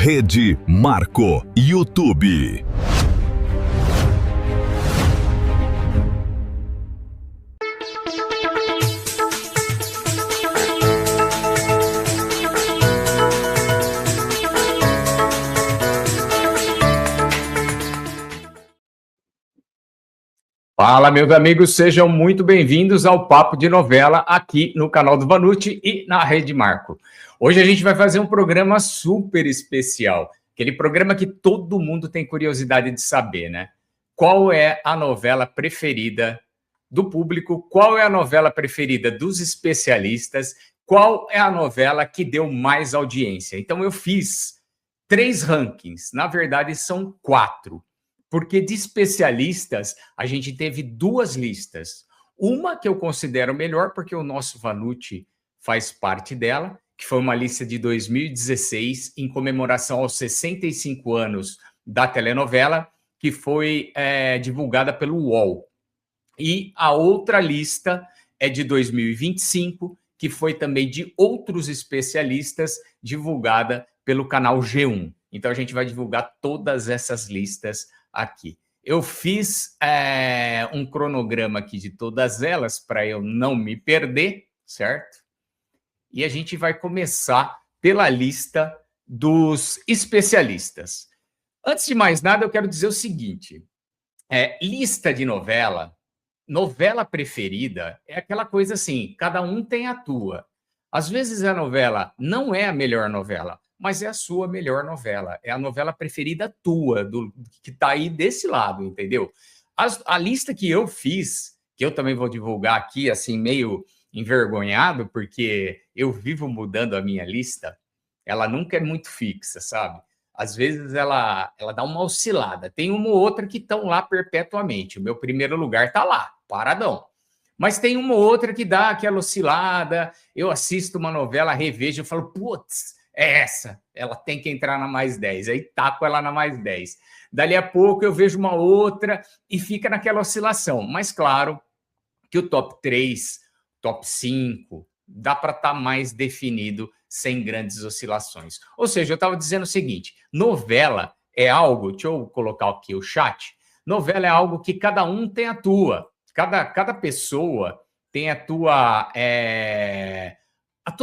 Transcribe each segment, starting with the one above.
Rede Marco, YouTube. Fala, meus amigos, sejam muito bem-vindos ao Papo de Novela aqui no canal do Vanucci e na Rede Marco. Hoje a gente vai fazer um programa super especial, aquele programa que todo mundo tem curiosidade de saber, né? Qual é a novela preferida do público? Qual é a novela preferida dos especialistas? Qual é a novela que deu mais audiência? Então eu fiz 3 rankings, na verdade são 4. Porque de especialistas, a gente teve 2 listas. Uma que eu considero melhor, porque o nosso Vanucci faz parte dela, que foi uma lista de 2016, em comemoração aos 65 anos da telenovela, que foi divulgada pelo UOL. E a outra lista é de 2025, que foi também de outros especialistas, divulgada pelo canal G1. Então, a gente vai divulgar todas essas listas aqui. Eu fiz um cronograma aqui de todas elas para eu não me perder, certo? E a gente vai começar pela lista dos especialistas. Antes de mais nada, eu quero dizer o seguinte: lista de novela preferida é aquela coisa assim, cada um tem a tua. Às vezes a novela não é a melhor novela, mas é a sua melhor novela. É a novela preferida tua, que está aí desse lado, entendeu? A lista que eu fiz, que eu também vou divulgar aqui, assim, meio envergonhado, porque eu vivo mudando a minha lista, ela nunca é muito fixa, sabe? Às vezes ela dá uma oscilada. Tem uma ou outra que estão lá perpetuamente. O meu primeiro lugar está lá, paradão. Mas tem uma ou outra que dá aquela oscilada. Eu assisto uma novela, revejo, eu falo, putz, é essa, ela tem que entrar na mais 10, aí taco ela na mais 10. Dali a pouco eu vejo uma outra e fica naquela oscilação. Mas claro que o top 3, top 5, dá para estar mais definido sem grandes oscilações. Ou seja, eu estava dizendo o seguinte, novela é algo, deixa eu colocar aqui o chat, novela é algo que cada um tem a tua, cada pessoa tem a tua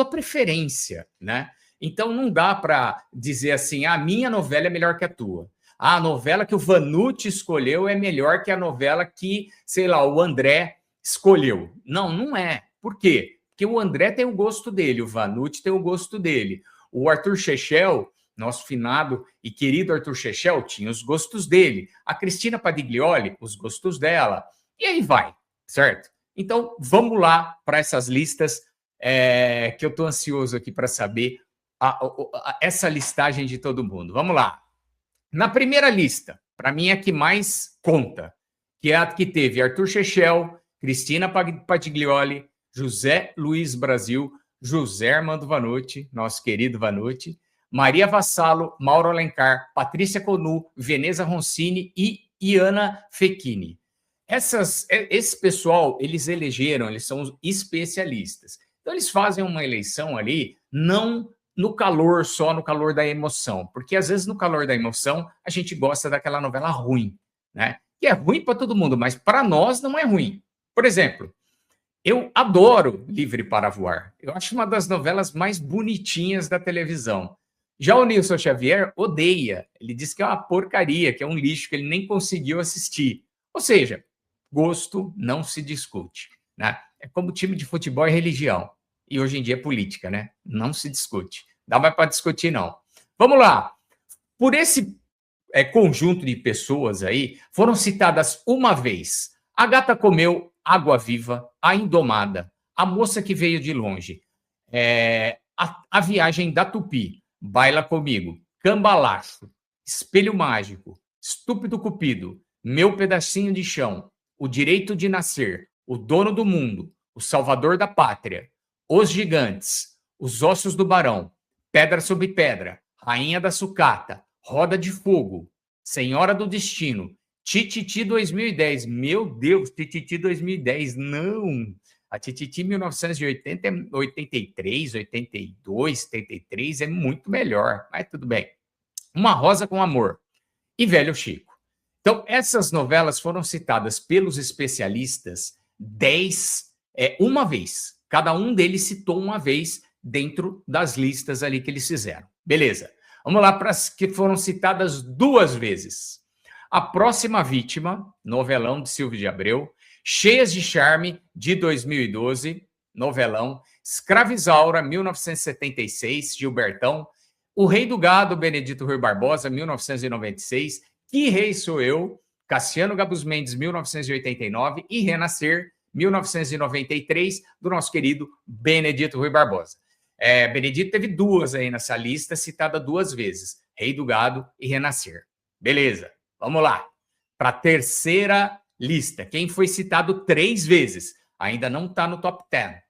preferência, né? Então, não dá para dizer assim, a minha novela é melhor que a tua. A novela que o Vanucci escolheu é melhor que a novela que, sei lá, o André escolheu. Não, não é. Por quê? Porque o André tem o gosto dele, o Vanucci tem o gosto dele. O Arthur Chechel, nosso finado e querido Arthur Chechel, tinha os gostos dele. A Cristina Padiglioli, os gostos dela. E aí vai, certo? Então, vamos lá para essas listas que eu estou ansioso aqui para saber essa listagem de todo mundo. Vamos lá. Na primeira lista, para mim é a que mais conta, que é a que teve Arthur Chechel, Cristina Padiglioli, José Luiz Brasil, José Armando Vanucci, nosso querido Vanucci, Maria Vassalo, Mauro Alencar, Patrícia Conu, Veneza Roncini e Iana Fechini. Esse pessoal, eles são os especialistas. Então, eles fazem uma eleição ali, não só no calor da emoção, porque às vezes no calor da emoção a gente gosta daquela novela ruim, né? Que é ruim para todo mundo, mas para nós não é ruim. Por exemplo, eu adoro Livre para Voar. Eu acho uma das novelas mais bonitinhas da televisão. Já o Nilson Xavier odeia. Ele diz que é uma porcaria, que é um lixo, que ele nem conseguiu assistir. Ou seja, gosto não se discute, né? É como time de futebol e religião. E hoje em dia é política, né? Não se discute. Dá mais para discutir, não. Vamos lá. Por esse conjunto de pessoas aí, foram citadas uma vez A Gata Comeu, Água Viva, A Indomada, A Moça que Veio de Longe, a Viagem da Tupi, Baila Comigo, Cambalacho, Espelho Mágico, Estúpido Cupido, Meu Pedacinho de Chão, O Direito de Nascer, O Dono do Mundo, O Salvador da Pátria, Os Gigantes, Os Ossos do Barão, Pedra sobre Pedra, Rainha da Sucata, Roda de Fogo, Senhora do Destino, Tititi 2010. Meu Deus, Tititi 2010, não! A Tititi 1980, 83, 82, 73 é muito melhor, mas tudo bem. Uma Rosa com Amor e Velho Chico. Então, essas novelas foram citadas pelos especialistas uma vez. Cada um deles citou uma vez dentro das listas ali que eles fizeram. Beleza. Vamos lá para as que foram citadas 2 vezes. A Próxima Vítima, novelão de Silvio de Abreu. Cheias de Charme, de 2012, novelão. Escravizaura, 1976, Gilbertão. O Rei do Gado, Benedito Rui Barbosa, 1996. Que Rei Sou Eu, Cassiano Gabus Mendes, 1989. E Renascer, 1993, do nosso querido Benedito Rui Barbosa. Benedito teve 2 aí nessa lista, citada 2 vezes. Rei do Gado e Renascer. Beleza, vamos lá. Para a terceira lista. Quem foi citado 3 vezes? Ainda não está no top 10.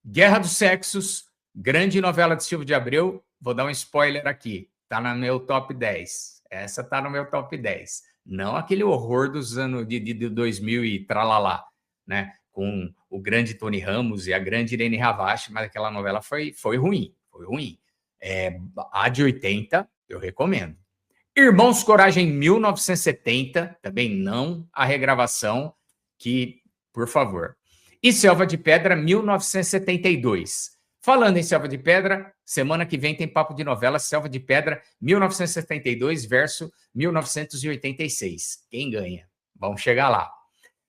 Guerra dos Sexos, grande novela de Silvio de Abreu. Vou dar um spoiler aqui. Está no meu top 10. Essa está no meu top 10. Não aquele horror dos anos de 2000 e tralalá, né? Com o grande Tony Ramos e a grande Irene Ravache, mas aquela novela foi ruim. Foi ruim. A de 80, eu recomendo. Irmãos Coragem, 1970, também não a regravação, que, por favor. E Selva de Pedra, 1972. Falando em Selva de Pedra, semana que vem tem papo de novela Selva de Pedra, 1972 versus 1986. Quem ganha? Vamos chegar lá.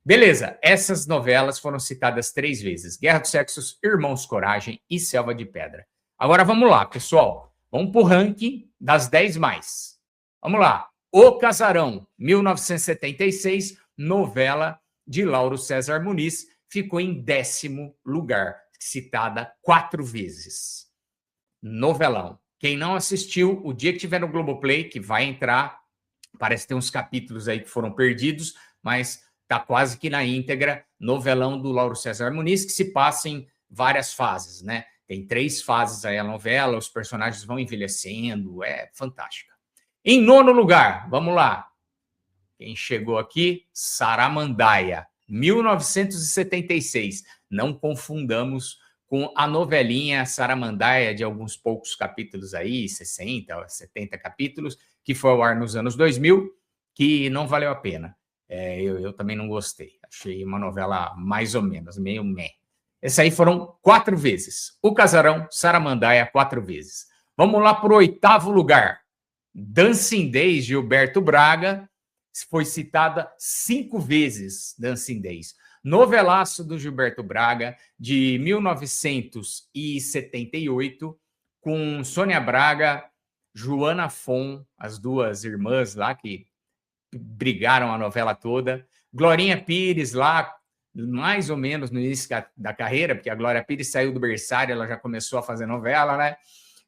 Beleza, essas novelas foram citadas 3 vezes. Guerra dos Sexos, Irmãos Coragem e Selva de Pedra. Agora vamos lá, pessoal. Vamos para o ranking das 10 mais. Vamos lá. O Casarão, 1976, novela de Lauro César Muniz, ficou em 10º lugar, citada 4 vezes. Novelão. Quem não assistiu, o dia que tiver no Globoplay, que vai entrar, parece que tem uns capítulos aí que foram perdidos, mas está quase que na íntegra, novelão do Lauro César Muniz, que se passa em várias fases, né? Tem 3 fases aí a novela, os personagens vão envelhecendo, é fantástica. Em 9º lugar, vamos lá. Quem chegou aqui? Saramandaia, 1976. Não confundamos com a novelinha Saramandaia, de alguns poucos capítulos aí, 60, 70 capítulos, que foi ao ar nos anos 2000, que não valeu a pena. Eu também não gostei. Achei uma novela mais ou menos, meio meh. Essas aí foram 4 vezes. O Casarão, Saramandaia, 4 vezes. Vamos lá para o 8º lugar. Dancing Days, Gilberto Braga, foi citada 5 vezes, Dancing Days. Novelaço do Gilberto Braga, de 1978, com Sônia Braga, Joana Fon, as 2 irmãs lá que brigaram a novela toda. Glorinha Pires lá, mais ou menos no início da carreira, porque a Glória Pires saiu do berçário, ela já começou a fazer novela, né?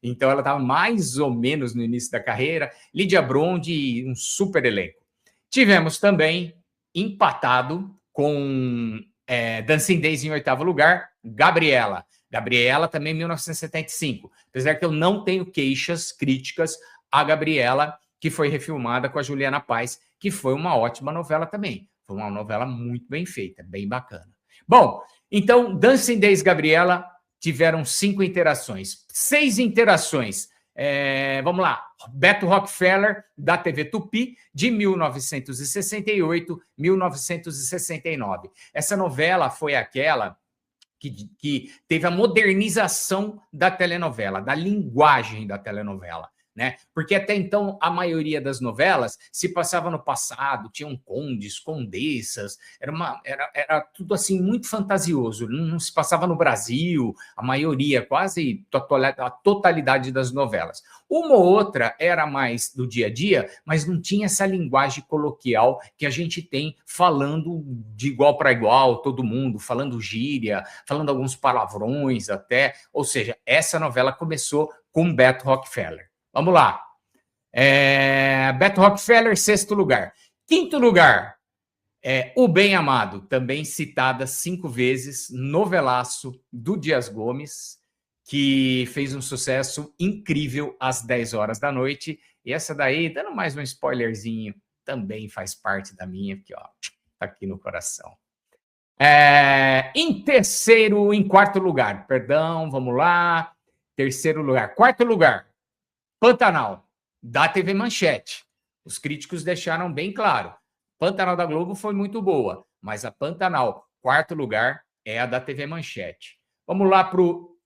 Então, ela estava mais ou menos no início da carreira. Lídia Brondi, um super elenco. Tivemos também, empatado com Dancing Days em 8º lugar, Gabriela. Gabriela também 1975. Apesar que eu não tenho queixas, críticas a Gabriela, que foi refilmada com a Juliana Paz, que foi uma ótima novela também. Foi uma novela muito bem feita, bem bacana. Bom, então, Dancing Days, Gabriela, tiveram 5 interações. 6 interações. Vamos lá. Beto Rockefeller, da TV Tupi, de 1968, 1969. Essa novela foi aquela que teve a modernização da telenovela, da linguagem da telenovela. Né? Porque até então a maioria das novelas se passava no passado, tinham condes, condessas, era tudo assim muito fantasioso, não se passava no Brasil, a maioria, quase a totalidade das novelas. Uma ou outra era mais do dia a dia, mas não tinha essa linguagem coloquial que a gente tem falando de igual para igual, todo mundo, falando gíria, falando alguns palavrões até, ou seja, essa novela começou com Beto Rockefeller. Vamos lá. Beto Rockefeller, 6º lugar. 5º lugar, O Bem Amado, também citada 5 vezes, novelaço do Dias Gomes, que fez um sucesso incrível às 10 horas da noite. E essa daí, dando mais um spoilerzinho, também faz parte da minha, porque ó, tá aqui no coração. Em 4º lugar, perdão, vamos lá. 3º lugar. 4º lugar, Pantanal, da TV Manchete. Os críticos deixaram bem claro. Pantanal da Globo foi muito boa, mas a Pantanal, quarto lugar, é a da TV Manchete. Vamos lá para o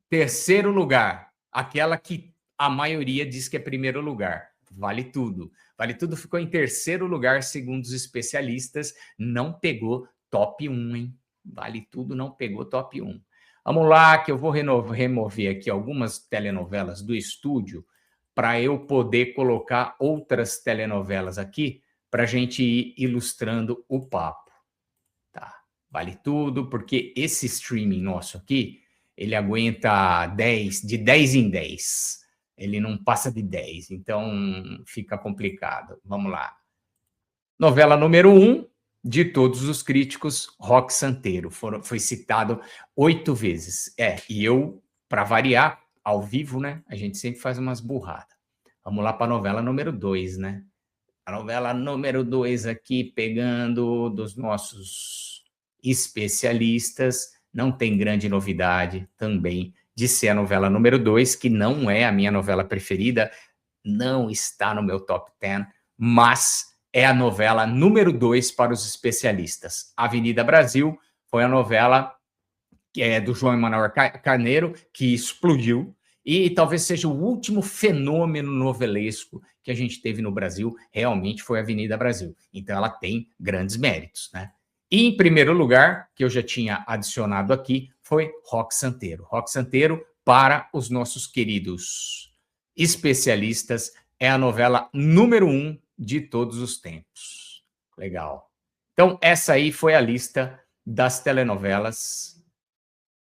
terceiro lugar, aquela que a maioria diz que é primeiro lugar. Vale Tudo. Vale Tudo ficou em terceiro lugar, segundo os especialistas, não pegou top 1, hein? Vale Tudo não pegou top 1. Vamos lá, que eu vou remover aqui algumas telenovelas do estúdio para eu poder colocar outras telenovelas aqui para a gente ir ilustrando o papo. Tá, Vale Tudo, porque esse streaming nosso aqui, ele aguenta 10, de 10 em 10. Ele não passa de 10, então fica complicado. Vamos lá. Novela número 1 de todos os críticos, Roque Santeiro. Foi citado 8 vezes. E eu, para variar, ao vivo, né? A gente sempre faz umas burradas. Vamos lá para a novela número 2, né? A novela número 2 aqui, pegando dos nossos especialistas, não tem grande novidade também de ser a novela número 2, que não é a minha novela preferida, não está no meu top 10, mas é a novela número 2 para os especialistas. Avenida Brasil foi a novela que é do João Emanuel Carneiro, que explodiu, e talvez seja o último fenômeno novelesco que a gente teve no Brasil, realmente foi a Avenida Brasil. Então ela tem grandes méritos, né? E em primeiro lugar, que eu já tinha adicionado aqui, foi Roque Santeiro. Roque Santeiro, para os nossos queridos especialistas, é a novela número 1 de todos os tempos. Legal. Então, essa aí foi a lista das telenovelas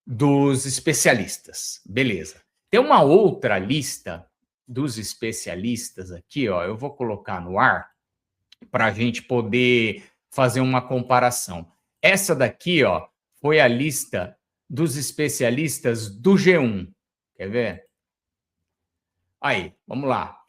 dos especialistas. Beleza. Tem uma outra lista dos especialistas aqui, ó. Eu vou colocar no ar para a gente poder fazer uma comparação. Essa daqui, ó, foi a lista dos especialistas do G1. Quer ver? Aí, vamos lá.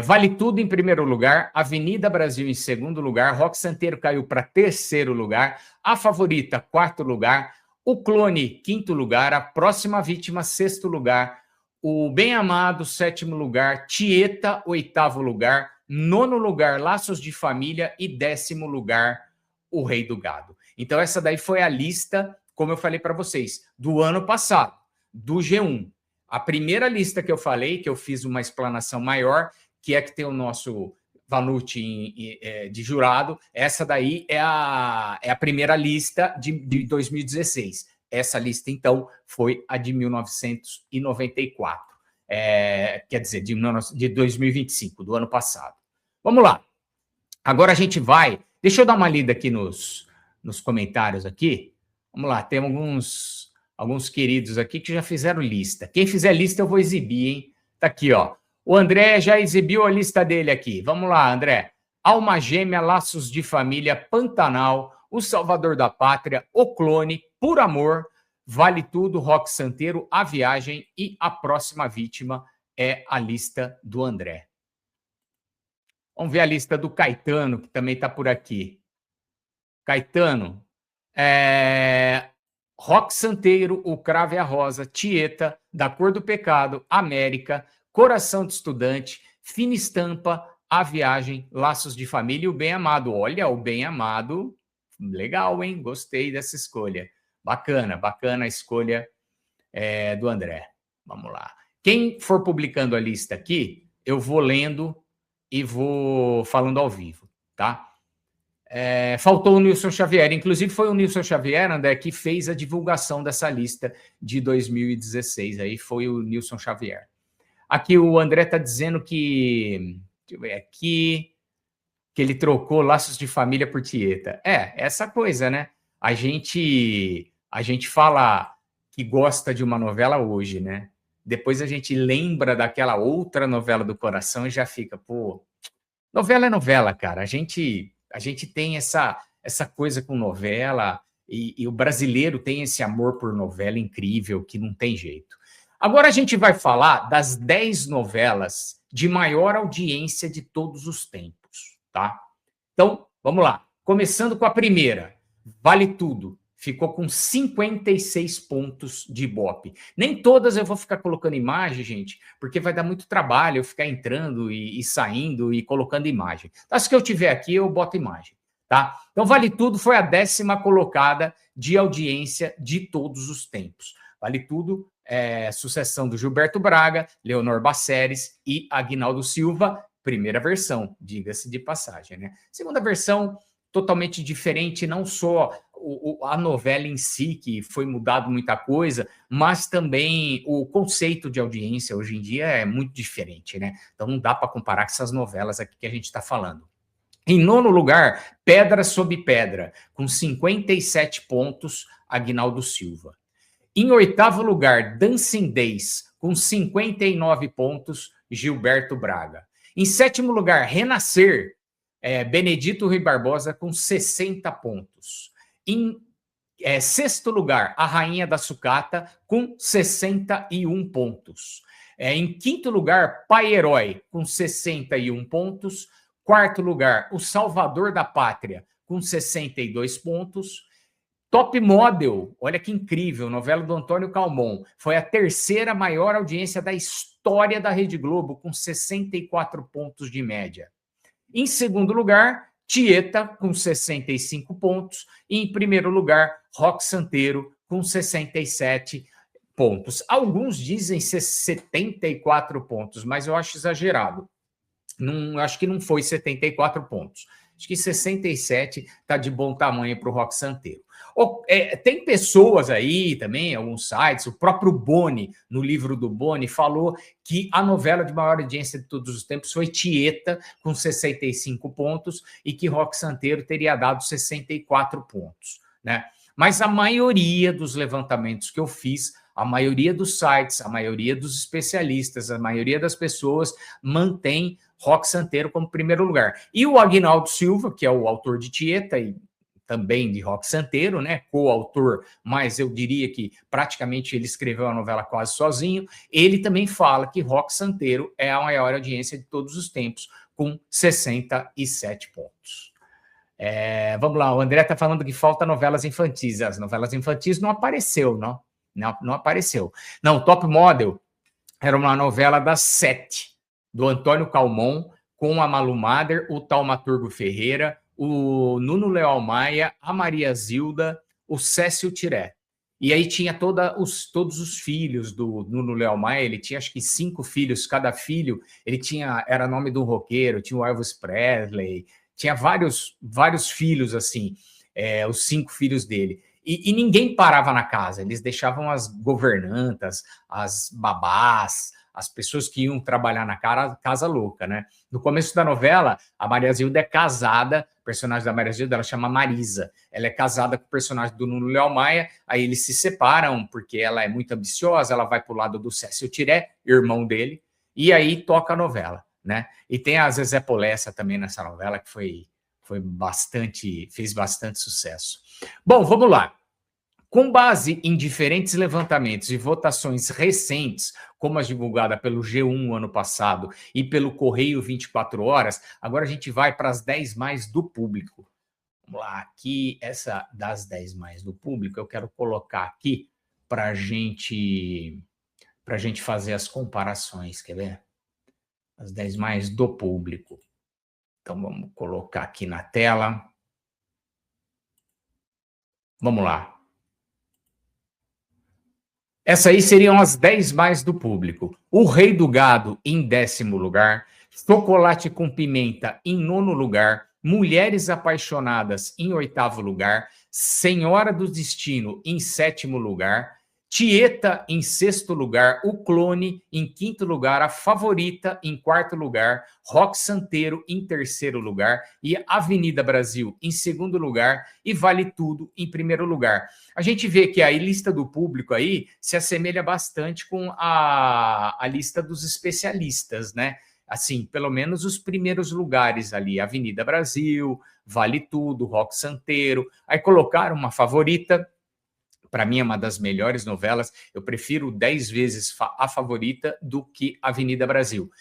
Vale Tudo em primeiro lugar, Avenida Brasil em segundo lugar, Roque Santeiro caiu para terceiro lugar, A Favorita, quarto lugar, O Clone, quinto lugar, A Próxima Vítima, sexto lugar, O Bem Amado, sétimo lugar, Tieta, oitavo lugar, nono lugar, Laços de Família e 10º lugar, O Rei do Gado. Então, essa daí foi a lista, como eu falei para vocês, do ano passado, do G1. A primeira lista que eu falei, que eu fiz uma explanação maior, que é que tem o nosso Vanucci de jurado, essa daí é a primeira lista de 2016. Essa lista, então, foi a de 1994. Quer dizer, de 2025, do ano passado. Vamos lá. Agora a gente vai... Deixa eu dar uma lida aqui nos comentários aqui. Vamos lá, tem alguns queridos aqui que já fizeram lista. Quem fizer lista eu vou exibir, hein? Tá aqui, ó. O André já exibiu a lista dele aqui. Vamos lá, André. Alma Gêmea, Laços de Família, Pantanal, O Salvador da Pátria, O Clone, Por Amor, Vale Tudo, Roque Santeiro, A Viagem e A Próxima Vítima é a lista do André. Vamos ver a lista do Caetano, que também está por aqui. Caetano, Roque Santeiro, O Cravo e a Rosa, Tieta, Da Cor do Pecado, América, Coração de Estudante, Fina Estampa, A Viagem, Laços de Família e O Bem Amado. Olha, O Bem Amado, legal, hein? Gostei dessa escolha. Bacana a escolha do André. Vamos lá. Quem for publicando a lista aqui, eu vou lendo e vou falando ao vivo, tá? Faltou o Nilson Xavier. Inclusive, foi o Nilson Xavier, André, que fez a divulgação dessa lista de 2016. Aí foi o Nilson Xavier. Aqui o André está dizendo que... Deixa eu ver aqui... Que ele trocou Laços de Família por Tieta. Essa coisa, né? A gente fala que gosta de uma novela hoje, né? Depois a gente lembra daquela outra novela do coração e já fica, pô... Novela é novela, cara. A gente tem essa coisa com novela e o brasileiro tem esse amor por novela incrível que não tem jeito. Agora a gente vai falar das 10 novelas de maior audiência de todos os tempos, tá? Então, vamos lá. Começando com a primeira, Vale Tudo. ficou com 56 pontos de Ibope. Nem todas eu vou ficar colocando imagem, gente, porque vai dar muito trabalho eu ficar entrando e saindo e colocando imagem. Então, se que eu tiver aqui, eu boto imagem, tá? Então, Vale Tudo foi a 10ª colocada de audiência de todos os tempos. Vale Tudo sucessão do Gilberto Braga, Leonor Basseres e Aguinaldo Silva, primeira versão, diga-se de passagem, né? Segunda versão, totalmente diferente, não só a novela em si, que foi mudado muita coisa, mas também o conceito de audiência hoje em dia é muito diferente, né? Então não dá para comparar com essas novelas aqui que a gente está falando. Em 9º lugar, Pedra Sob Pedra, com 57 pontos, Aguinaldo Silva. Em 8º lugar, Dancing Days, com 59 pontos, Gilberto Braga. Em 7º lugar, Renascer, Benedito Rui Barbosa, com 60 pontos. Em 6º lugar, A Rainha da Sucata, com 61 pontos. Em 5º lugar, Pai Herói, com 61 pontos. 4º lugar, O Salvador da Pátria, com 62 pontos. Top Model, olha que incrível, novela do Antônio Calmon, foi a 3ª maior audiência da história da Rede Globo, com 64 pontos de média. Em 2º lugar, Tieta, com 65 pontos. E em 1º lugar, Roque Santeiro, com 67 pontos. Alguns dizem 74 pontos, mas eu acho exagerado. Não, acho que não foi 74 pontos. Acho que 67 está de bom tamanho para o Roque Santeiro. Tem pessoas aí também, alguns sites, o próprio Boni, no livro do Boni, falou que a novela de maior audiência de todos os tempos foi Tieta, com 65 pontos, e que Roque Santeiro teria dado 64 pontos, né? Mas a maioria dos levantamentos que eu fiz, a maioria dos sites, a maioria dos especialistas, a maioria das pessoas mantém Roque Santeiro como primeiro lugar. E o Aguinaldo Silva, que é o autor de Tieta e também de Roque Santeiro, né, coautor, mas eu diria que praticamente ele escreveu a novela quase sozinho, ele também fala que Roque Santeiro é a maior audiência de todos os tempos, com 67 pontos. Vamos lá, o André está falando que falta novelas infantis. As novelas infantis não apareceu, não apareceu. Não, Top Model era uma novela das 7, do Antônio Calmon, com a Malu Mader, o Taumaturgo Ferreira, o Nuno Leal Maia, a Maria Zilda, o Cécio Tiré. E aí tinha todos os filhos do Nuno Leal Maia, ele tinha acho que 5 filhos, cada filho, era nome de um roqueiro, tinha o Elvis Presley, tinha vários filhos assim, os 5 filhos dele. E ninguém parava na casa, eles deixavam as governantas, as babás, as pessoas que iam trabalhar na casa louca, né? No começo da novela, a Maria Zilda é casada, o personagem da Maria Zilda, ela chama Marisa. Ela é casada com o personagem do Nuno Leal Maia, aí eles se separam, porque ela é muito ambiciosa, ela vai para o lado do Cécio Tiré, irmão dele, e aí toca a novela, né? E tem a Zezé Polessa também nessa novela, que fez bastante sucesso. Bom, vamos lá. Com base em diferentes levantamentos e votações recentes, como as divulgadas pelo G1 ano passado e pelo Correio 24 Horas, agora a gente vai para as 10 mais do público. Vamos lá, aqui, essa das 10 mais do público, eu quero colocar aqui para a gente fazer as comparações, quer ver? As 10 mais do público. Então, vamos colocar aqui na tela. Vamos lá. Essas aí seriam as 10 mais do público. O Rei do Gado, em 10º lugar. Chocolate com Pimenta, em 9º lugar. Mulheres Apaixonadas, em 8º lugar. Senhora do Destino, em 7º lugar. Tieta, em 6º lugar. O Clone, em 5º lugar. A Favorita, em 4º lugar. Roque Santeiro, em 3º lugar. E Avenida Brasil, em 2º lugar. E Vale Tudo, em 1º lugar. A gente vê que a lista do público aí se assemelha bastante com a lista dos especialistas, né? Assim, pelo menos os primeiros lugares ali. Avenida Brasil, Vale Tudo, Roque Santeiro. Aí colocaram uma Favorita. Para mim é uma das melhores novelas, eu prefiro 10 vezes a Favorita do que Avenida Brasil.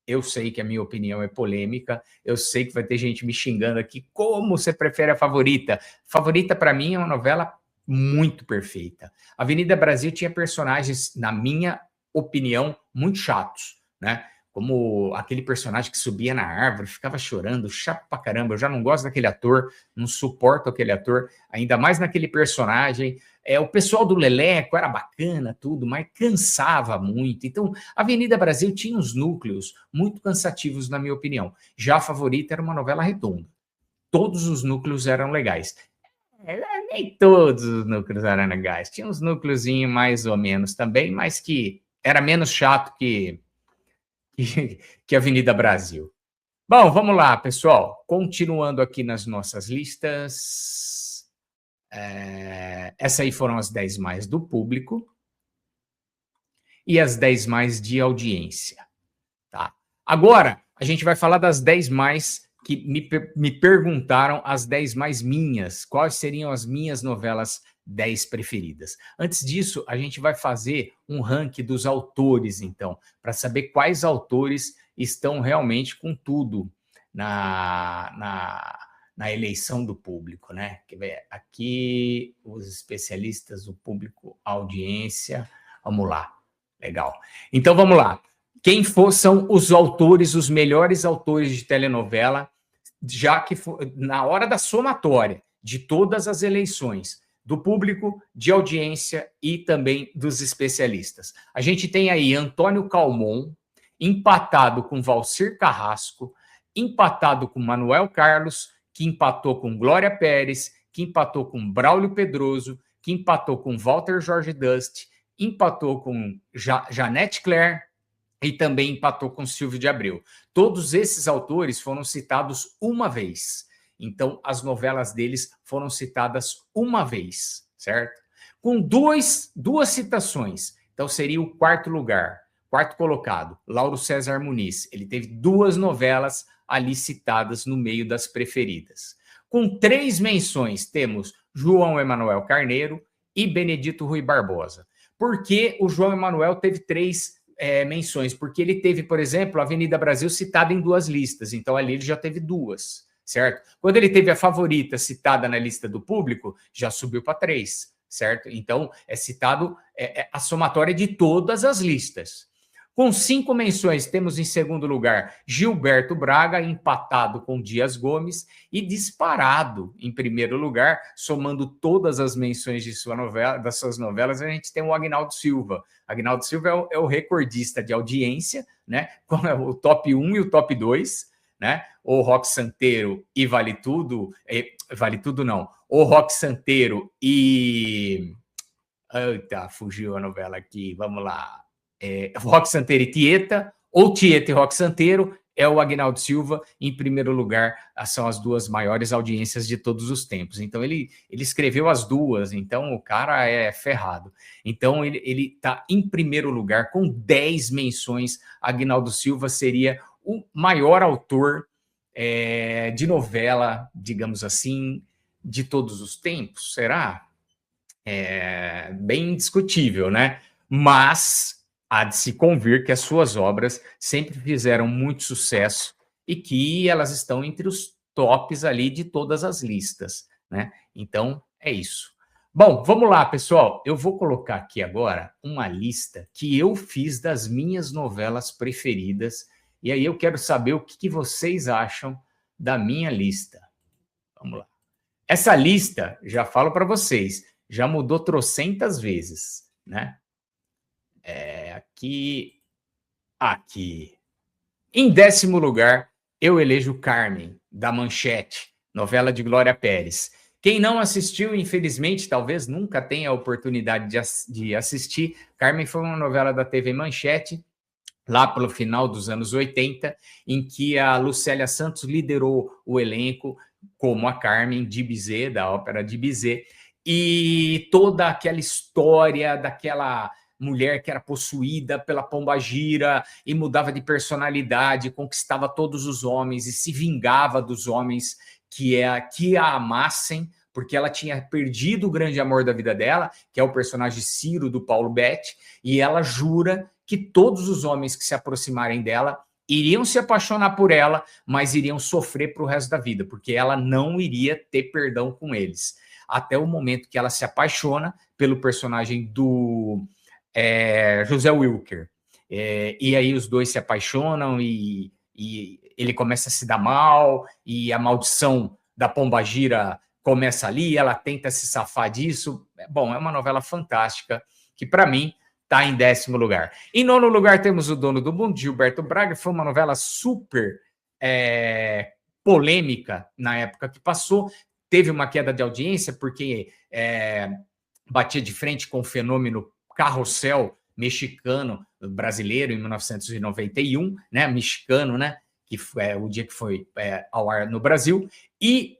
Eu sei que a minha opinião é polêmica, eu sei que vai ter gente me xingando aqui, como você prefere a Favorita? Favorita, para mim, é uma novela muito perfeita. Avenida Brasil tinha personagens, na minha opinião, muito chatos, né? Como aquele personagem que subia na árvore, ficava chorando, chato pra caramba. Eu já não gosto daquele ator, não suporto aquele ator, ainda mais naquele personagem. O pessoal do Leleco era bacana, tudo, mas cansava muito. Então, a Avenida Brasil tinha uns núcleos muito cansativos, na minha opinião. Já a Favorita era uma novela redonda. Todos os núcleos eram legais. Nem todos os núcleos eram legais. Tinha uns núcleozinhos mais ou menos também, mas que era menos chato que Avenida Brasil. Bom, vamos lá, pessoal. Continuando aqui nas nossas listas. Essas aí foram as 10 mais do público e as 10 mais de audiência. Tá? Agora, a gente vai falar das 10 mais que me perguntaram, as 10 mais minhas. Quais seriam as minhas novelas 10 preferidas? Antes disso, a gente vai fazer um ranking dos autores, então, para saber quais autores estão realmente com tudo na eleição do público, né? Aqui, os especialistas do público, audiência. Vamos lá. Legal. Então, vamos lá. Quem são os autores, os melhores autores de telenovela, já que na hora da somatória de todas as eleições, do público, de audiência e também dos especialistas. A gente tem aí Antônio Calmon, empatado com Valcir Carrasco, empatado com Manuel Carlos, que empatou com Glória Pérez, que empatou com Braulio Pedroso, que empatou com Walter Jorge Dust, empatou com Janete Claire, e também empatou com Silvio de Abreu. Todos esses autores foram citados uma vez. Então, as novelas deles foram citadas uma vez, certo? Com duas citações. Então, seria o quarto lugar, quarto colocado, Lauro César Muniz. Ele teve 2 novelas ali citadas no meio das preferidas. Com 3 menções, temos João Emanuel Carneiro e Benedito Rui Barbosa. Por que o João Emanuel teve 3 menções? Porque ele teve, por exemplo, a Avenida Brasil citada em 2 listas, então ali ele já teve 2, certo? Quando ele teve a Favorita citada na lista do público, já subiu para 3, certo? Então é citado a somatória de todas as listas. Com 5 menções, temos em segundo lugar Gilberto Braga, empatado com Dias Gomes, e disparado em primeiro lugar, somando todas as menções das suas novelas, a gente tem o Agnaldo Silva. Agnaldo Silva é o recordista de audiência, né? Com o top 1 e o top 2, né? O Roque Santeiro e Vale Tudo não. O Roque Santeiro e... Eita, fugiu a novela aqui, vamos lá. Roque Santeiro e Tieta, ou Tieta e Roque Santeiro, é o Agnaldo Silva. Em primeiro lugar, são as 2 maiores audiências de todos os tempos. Então, ele escreveu as 2, então o cara é ferrado. Então, ele está em primeiro lugar, com 10 menções. Agnaldo Silva seria o maior autor de novela, digamos assim, de todos os tempos. Será? Bem discutível, né? Mas há de se convir que as suas obras sempre fizeram muito sucesso e que elas estão entre os tops ali de todas as listas, né? Então, é isso. Bom, vamos lá, pessoal. Eu vou colocar aqui agora uma lista que eu fiz das minhas novelas preferidas, e aí eu quero saber o que vocês acham da minha lista. Vamos lá. Essa lista, já falo para vocês, já mudou trocentas vezes, né? Aqui. Em 10º lugar, eu elejo Carmen, da Manchete, novela de Glória Pérez. Quem não assistiu, infelizmente, talvez nunca tenha a oportunidade de assistir. Carmen foi uma novela da TV Manchete, lá pelo final dos anos 80, em que a Lucélia Santos liderou o elenco como a Carmen de Bizet, da ópera de Bizet, e toda aquela história daquela mulher que era possuída pela pombagira e mudava de personalidade, conquistava todos os homens e se vingava dos homens que a amassem, porque ela tinha perdido o grande amor da vida dela, que é o personagem Ciro, do Paulo Betti, e ela jura que todos os homens que se aproximarem dela iriam se apaixonar por ela, mas iriam sofrer para o resto da vida, porque ela não iria ter perdão com eles. até o momento que ela se apaixona pelo personagem do José Wilker. E aí os dois se apaixonam e ele começa a se dar mal, e a maldição da Pombagira começa ali, ela tenta se safar disso. Bom, é uma novela fantástica, que para mim está em 10º lugar. Em 9º lugar temos O Dono do Mundo, de Gilberto Braga. Foi uma novela super polêmica na época que passou. Teve uma queda de audiência porque batia de frente com o fenômeno Carrossel mexicano brasileiro em 1991, né? Mexicano, né? Que foi o dia que foi ao ar no Brasil. E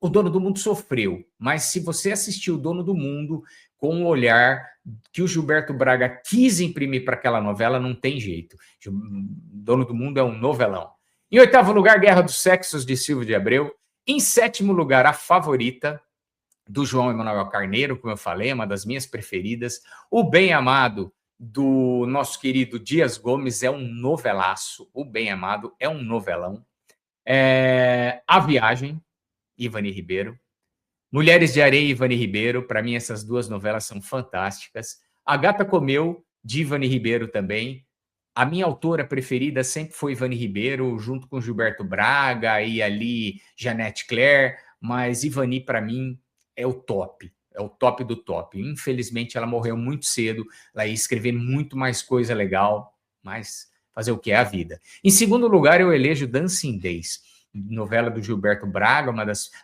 O Dono do Mundo sofreu. Mas se você assistiu O Dono do Mundo com o olhar que o Gilberto Braga quis imprimir para aquela novela, não tem jeito. O Dono do Mundo é um novelão. Em 8º lugar, Guerra dos Sexos, de Silvio de Abreu. Em 7º lugar, A Favorita, do João Emanuel Carneiro, como eu falei, uma das minhas preferidas. O Bem Amado, do nosso querido Dias Gomes, é um novelaço. O Bem Amado é um novelão. A Viagem, Ivani Ribeiro. Mulheres de Areia, Ivani Ribeiro. Para mim, essas duas novelas são fantásticas. A Gata Comeu, de Ivani Ribeiro também. A minha autora preferida sempre foi Ivani Ribeiro, junto com Gilberto Braga e ali Janete Claire, mas Ivani, para mim, é o top do top. Infelizmente, ela morreu muito cedo, ela ia escrever muito mais coisa legal, mas fazer o que é a vida. Em 2º lugar, eu elejo Dancing Days, novela do Gilberto Braga,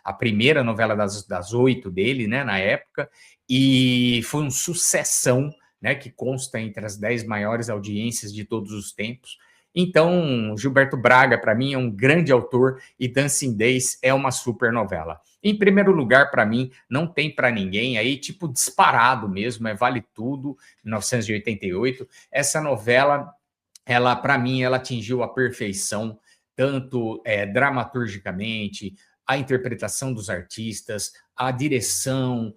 a primeira novela das 8 dele, né, na época, e foi um sucessão, né, que consta entre as 10 maiores audiências de todos os tempos. Então, Gilberto Braga, para mim, é um grande autor e Dancing Days é uma super novela. Em primeiro lugar, para mim, não tem para ninguém, aí tipo disparado mesmo, Vale Tudo, 1988. Essa novela, ela para mim, ela atingiu a perfeição, tanto dramaturgicamente, a interpretação dos artistas, a direção,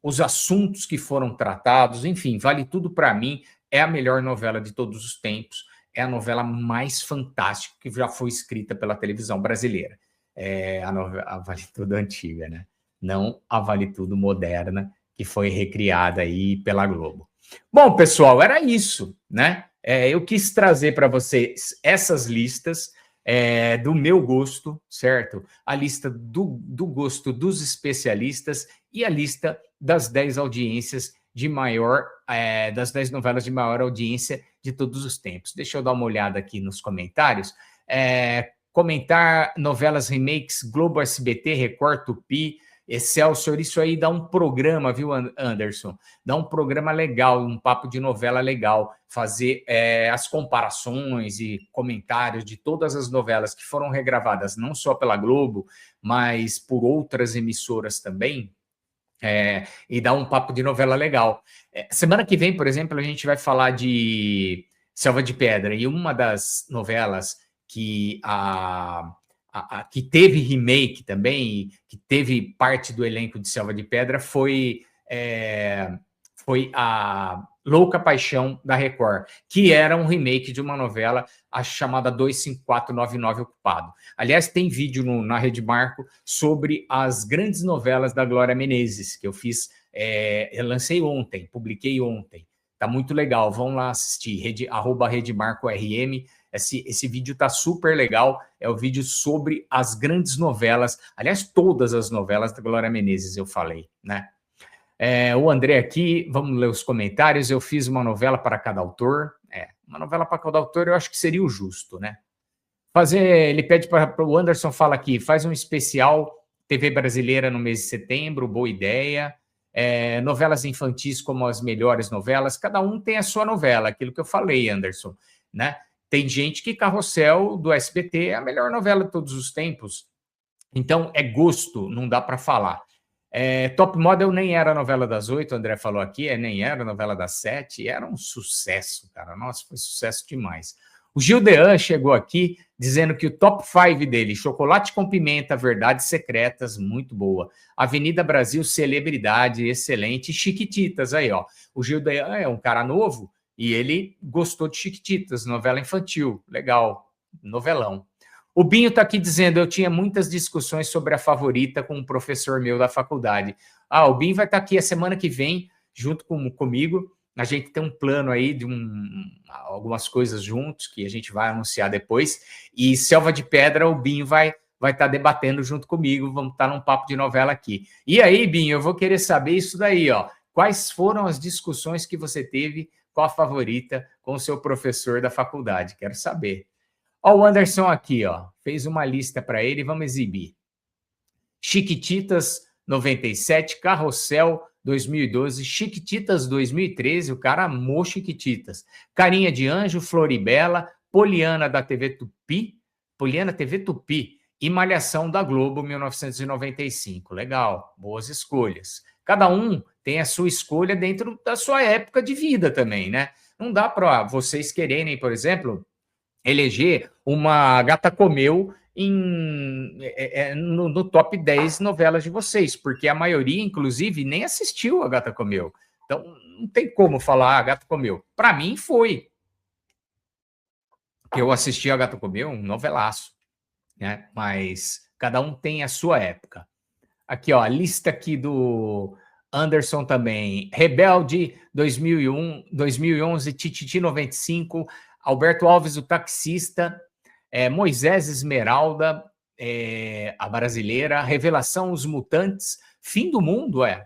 os assuntos que foram tratados, enfim, Vale Tudo para mim é a melhor novela de todos os tempos, é a novela mais fantástica que já foi escrita pela televisão brasileira. A Vale Tudo antiga, né? Não a Vale Tudo moderna, que foi recriada aí pela Globo. Bom, pessoal, era isso, né? Eu quis trazer para vocês essas listas do meu gosto, certo? A lista do gosto dos especialistas e a lista das 10 audiências de maior, das 10 novelas de maior audiência de todos os tempos. Deixa eu dar uma olhada aqui nos comentários. Comentar novelas remakes Globo, SBT, Record, Tupi, Excelsior, isso aí dá um programa, viu, Anderson? Dá um programa legal, um papo de novela legal, fazer as comparações e comentários de todas as novelas que foram regravadas, não só pela Globo, mas por outras emissoras também, e dá um papo de novela legal. Semana que vem, por exemplo, a gente vai falar de Selva de Pedra, e uma das novelas que que teve remake também, que teve parte do elenco de Selva de Pedra, foi a Louca Paixão da Record, que era um remake de uma novela chamada 25499 Ocupado. Aliás, tem vídeo na Rede Marco sobre as grandes novelas da Glória Menezes, que eu fiz, eu lancei ontem, publiquei ontem. Tá muito legal, vão lá assistir, @RedeMarcoRM. Esse vídeo está super legal, é o vídeo sobre as grandes novelas, aliás, todas as novelas da Glória Menezes, eu falei, né? O André aqui, vamos ler os comentários. Eu fiz uma novela para cada autor. Uma novela para cada autor, eu acho que seria o justo, né? Ele pede para o Anderson, fala aqui, faz um especial TV brasileira no mês de setembro, boa ideia. Novelas infantis como as melhores novelas, cada um tem a sua novela, aquilo que eu falei, Anderson, né? Tem gente que Carrossel do SBT é a melhor novela de todos os tempos. Então, é gosto, não dá para falar. Top Model nem era a novela das 8, o André falou aqui, nem era a novela das 7, era um sucesso, cara. Nossa, foi sucesso demais. O Gil Dean chegou aqui dizendo que o top 5 dele, Chocolate com Pimenta, Verdades Secretas, muito boa. Avenida Brasil, Celebridade, excelente. Chiquititas, aí, ó. O Gil Dean é um cara novo e ele gostou de Chiquititas, novela infantil, legal, novelão. O Binho está aqui dizendo, eu tinha muitas discussões sobre a favorita com um professor meu da faculdade. O Binho vai estar aqui a semana que vem, junto comigo. A gente tem um plano aí de algumas coisas juntos que a gente vai anunciar depois. E Selva de Pedra, o Binho vai estar debatendo junto comigo. Vamos estar num papo de novela aqui. E aí, Binho, eu vou querer saber isso daí, ó. Quais foram as discussões que você teve com a favorita, com o seu professor da faculdade? Quero saber. Ó, o Anderson aqui, ó, fez uma lista para ele, vamos exibir. Chiquititas 97, Carrossel 2012, Chiquititas 2013, o cara amou Chiquititas. Carinha de Anjo, Floribela, Poliana da TV Tupi, Poliana TV Tupi e Malhação da Globo 1995. Legal, boas escolhas. Cada um tem a sua escolha dentro da sua época de vida também, né? Não dá para vocês quererem, por exemplo, eleger uma Gata Comeu no top 10 novelas de vocês, porque a maioria, inclusive, nem assistiu a Gata Comeu. Então, não tem como falar a Gata Comeu. Para mim, foi. Eu assisti a Gata Comeu, um novelaço, né? Mas cada um tem a sua época. Aqui, ó, a lista aqui do Anderson também. Rebelde 2001, 2011, Tititi 95, Alberto Alves, o Taxista, Moisés Esmeralda, a Brasileira, Revelação, Os Mutantes, Fim do Mundo, Eu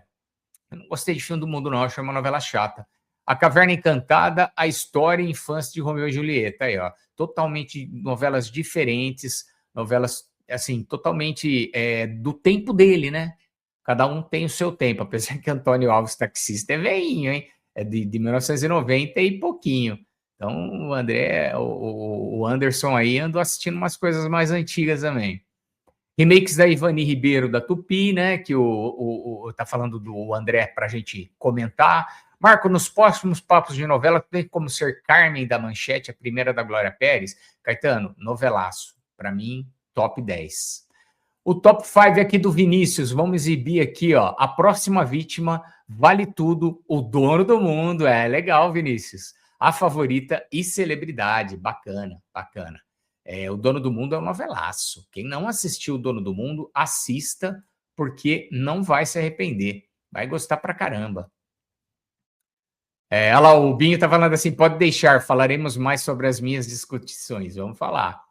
não gostei de Fim do Mundo, não, achei uma novela chata. A Caverna Encantada, A História e Infância de Romeu e Julieta, aí, ó, totalmente novelas diferentes, novelas, assim, totalmente do tempo dele, né? Cada um tem o seu tempo, apesar que Antônio Alves Taxista é velhinho, hein? É de 1990 e pouquinho. Então, o André, o Anderson aí andou assistindo umas coisas mais antigas também. Remakes da Ivani Ribeiro da Tupi, né? Que tá falando do André para a gente comentar. Marco, nos próximos papos de novela, tem como ser Carmen da Manchete, a primeira da Glória Pérez? Caetano, novelaço. Para mim, top 10. O top 5 aqui do Vinícius, vamos exibir aqui, ó. A próxima vítima, Vale Tudo, O Dono do Mundo. Legal, Vinícius. A Favorita e Celebridade. Bacana, bacana. O Dono do Mundo é um novelaço. Quem não assistiu O Dono do Mundo, assista, porque não vai se arrepender. Vai gostar pra caramba. Olha lá, o Binho tá falando assim, pode deixar, falaremos mais sobre as minhas discussões. Vamos falar.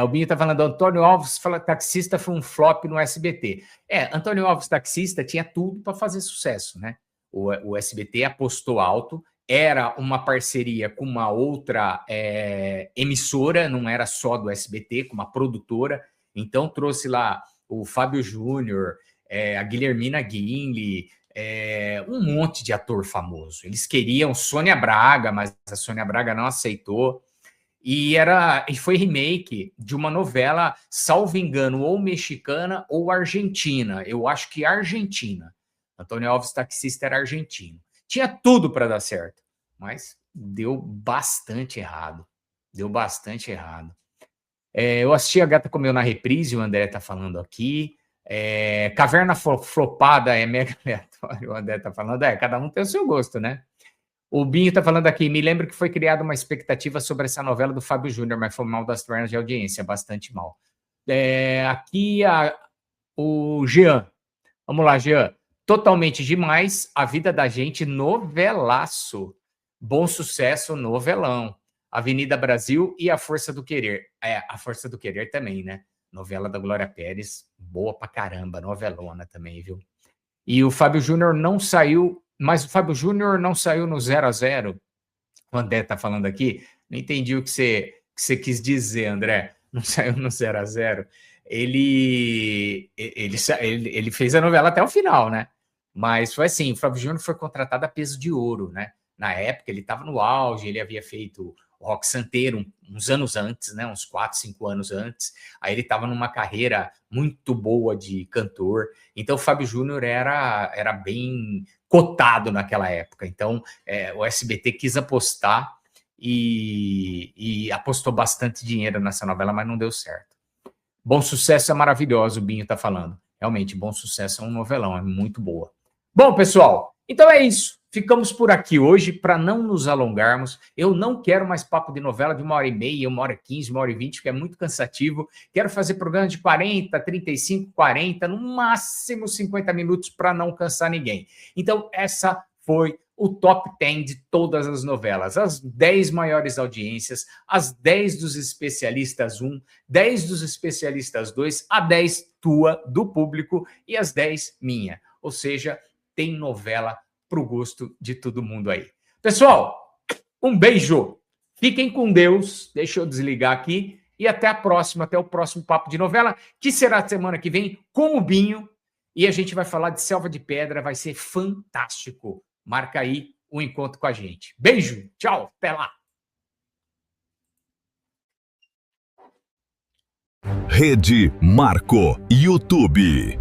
O Binho tá falando, Antônio Alves Taxista foi um flop no SBT. Antônio Alves Taxista tinha tudo para fazer sucesso, né? O SBT apostou alto, era uma parceria com uma outra emissora, não era só do SBT, com uma produtora, então trouxe lá o Fábio Júnior, a Guilhermina Guinle, um monte de ator famoso. Eles queriam Sônia Braga, mas a Sônia Braga não aceitou. E foi remake de uma novela, salvo engano, ou mexicana ou argentina. Eu acho que argentina. Antônio Alves Taxista era argentino. Tinha tudo para dar certo, mas deu bastante errado. Deu bastante errado. Eu assisti a Gata Comeu na reprise, o André tá falando aqui. Caverna Flopada é mega aleatório, o André tá falando. Cada um tem o seu gosto, né? O Binho tá falando aqui, me lembro que foi criada uma expectativa sobre essa novela do Fábio Júnior, mas foi mal das pernas de audiência, bastante mal. Aqui o Jean. Vamos lá, Jean. Totalmente demais, A Vida da Gente, novelaço. Bom sucesso, novelão. Avenida Brasil e A Força do Querer. A Força do Querer também, né? Novela da Glória Pérez, boa pra caramba, novelona também, viu? E o Fábio Júnior não saiu, mas o Fábio Júnior não saiu no 0-0. O André tá falando aqui, não entendi o que você quis dizer, André. Não saiu no 0-0. Ele fez a novela até o final, né? Mas foi assim, o Fábio Júnior foi contratado a peso de ouro, né? Na época ele estava no auge, ele havia feito o Rock Santeiro uns anos antes, né? Uns 4, 5 anos antes. Aí ele estava numa carreira muito boa de cantor. Então o Fábio Júnior era bem cotado naquela época. Então o SBT quis apostar e apostou bastante dinheiro nessa novela, mas não deu certo. Bom Sucesso é maravilhoso, o Binho tá falando. Realmente, Bom Sucesso é um novelão, é muito boa. Bom, pessoal, então é isso. ficamos por aqui hoje para não nos alongarmos. Eu não quero mais papo de novela de 1h30, 1h15, 1h20, que é muito cansativo. Quero fazer programa de 40, 35, 40, no máximo 50 minutos para não cansar ninguém. Então, essa foi o top 10 de todas as novelas, as 10 maiores audiências, as 10 dos especialistas 1, 10 dos especialistas 2, a 10 tua, do público, e as 10 minha. Ou seja, tem novela para o gosto de todo mundo aí. Pessoal, um beijo. Fiquem com Deus. Deixa eu desligar aqui. E até a próxima, até o próximo Papo de Novela, que será semana que vem com o Binho. E a gente vai falar de Selva de Pedra. Vai ser fantástico. Marca aí um encontro com a gente. Beijo. Tchau. Até lá. Rede Marco YouTube.